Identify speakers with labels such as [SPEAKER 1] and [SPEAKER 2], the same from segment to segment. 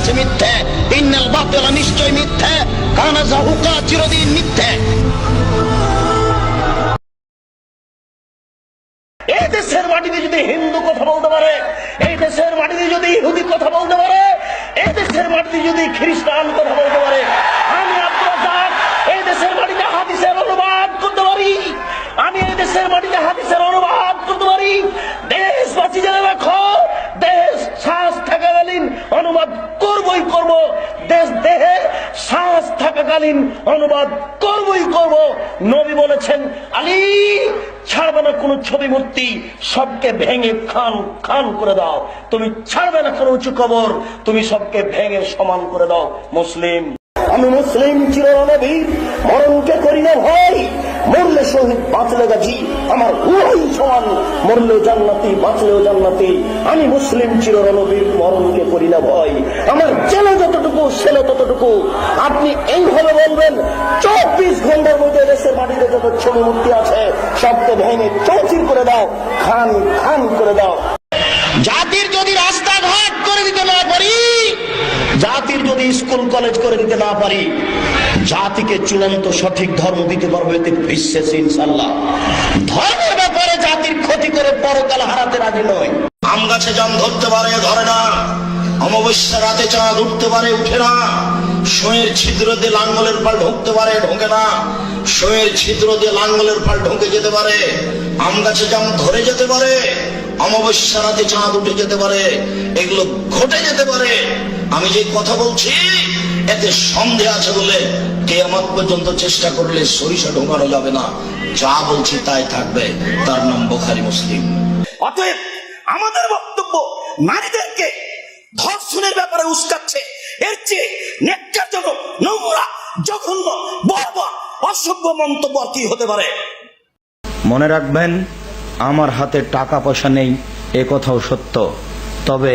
[SPEAKER 1] কাছে মিথ্যে, ইন্নাল বাতিলা নিশ্চয় মিথ্যে, কানা যাহুকা চিরদিন মিথ্যে।
[SPEAKER 2] এই দেশের মাটিতে যদি হিন্দু কথা বলতে পারে, এই দেশের মাটিতে যদি ইহুদি কথা বলতে পারে, এই দেশের মাটিতে যদি খ্রিস্টান কথা বলতে পারে, আমি আব্দুল রাজ্জাক এই দেশের মাটিতে হাদিসের অনুবাদ করতে পারি, আমি এই দেশের মাটিতে হাদিসের অনুবাদ করতে পারি। দেশ বাঁচি জেনে রাখো, দেশ শ্বাস থাকাকালীন অনুবাদ করবই করব, দেশ দেহে শ্বাস থাকাকালীন অনুবাদ করবই করব। নবী বলেছেন, আলী ছাড়বে না কোন ছবি মূর্তি, সবকে ভেঙে খান খান করে দাও। তুমি ছাড়বে না কোন উঁচু কবর, তুমি সবকে ভেঙে সমান করে দাও। মুসলিম, আমি মুসলিম চিরনবীর, মরণকে করি না ভয়, মরলে শহীদ বাঁচলে গাজী, আমার উভয় সমান, মরলেও জান্নাতি বাঁচলেও জান্নাতি। আমি মুসলিম চিরনবীর, মরণকে করি না ভয়, আমার জেলে যতটুকু ছেলে ততটুকু। আপনি এইভাবে বলবেন, 24 ঘন্টার মধ্যে দেশের মাটিতে যত ছবি মূর্তি আছে সবকে ভেঙে চৌচির করে দাও, খান খান করে দাও।
[SPEAKER 1] জাতির যদি রাস্তাঘাট করে দিতে না পারি,
[SPEAKER 2] জাতির যদি স্কুল কলেজ করে দিতে না পারি, জাতিকে চূড়ান্ত সঠিক ধর্ম দিতে পারবো এতে বিশ্বাস ইনশাআল্লাহ। ধর্মের ব্যাপারে জাতির ক্ষতি করে পরকাল হারাতে রাজি নয়। আম গাছে জাম ধরতে পারে, ধরে না। অমাবস্যা রাতে চাঁদ উঠতে পারে, উঠে না। শোয়ের ছিদ্র দিয়ে লাঙ্গলের পাল ঢুকতে পারে, ঢোকে না। শোয়ের ছিদ্র দিয়ে লাঙ্গলের পাল ঢুকে যেতে পারে। আম গাছে জাম ধরে যেতে পারে, অমাবস্যা রাতে চাঁদ উঠে যেতে পারে, এগুলো ঘটে যেতে পারে। আমি যে কথা বলছি এতে সন্দেহ আছে বলে কিয়ামত পর্যন্ত চেষ্টা করলে সরিষা ঢোকানো যাবে না। যা বলছি তাই থাকবে, তার নাম বুখারী মুসলিম। অতএব আমাদের বক্তব্য, নারীদেরকে ধর্ষণের ব্যাপারে উস্কাচ্ছে, এর চেয়ে ন্যাক্কারজনক, নোংরা, জঘন্য, বর্বর, অসভ্য মন্তব্য কি হতে পারে?
[SPEAKER 3] মনে রাখবেন, আমার হাতে টাকা পয়সা নেই এ কথাও সত্য, তবে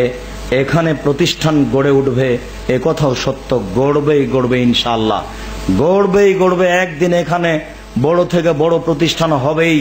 [SPEAKER 3] এখানে প্রতিষ্ঠান গড়ে উঠবে এ কথাও সত্য। গড়বেই গড়বে ইনশাআল্লাহ, গড়বেই গড়বে। একদিন এখানে বড় থেকে বড় প্রতিষ্ঠান হবেই।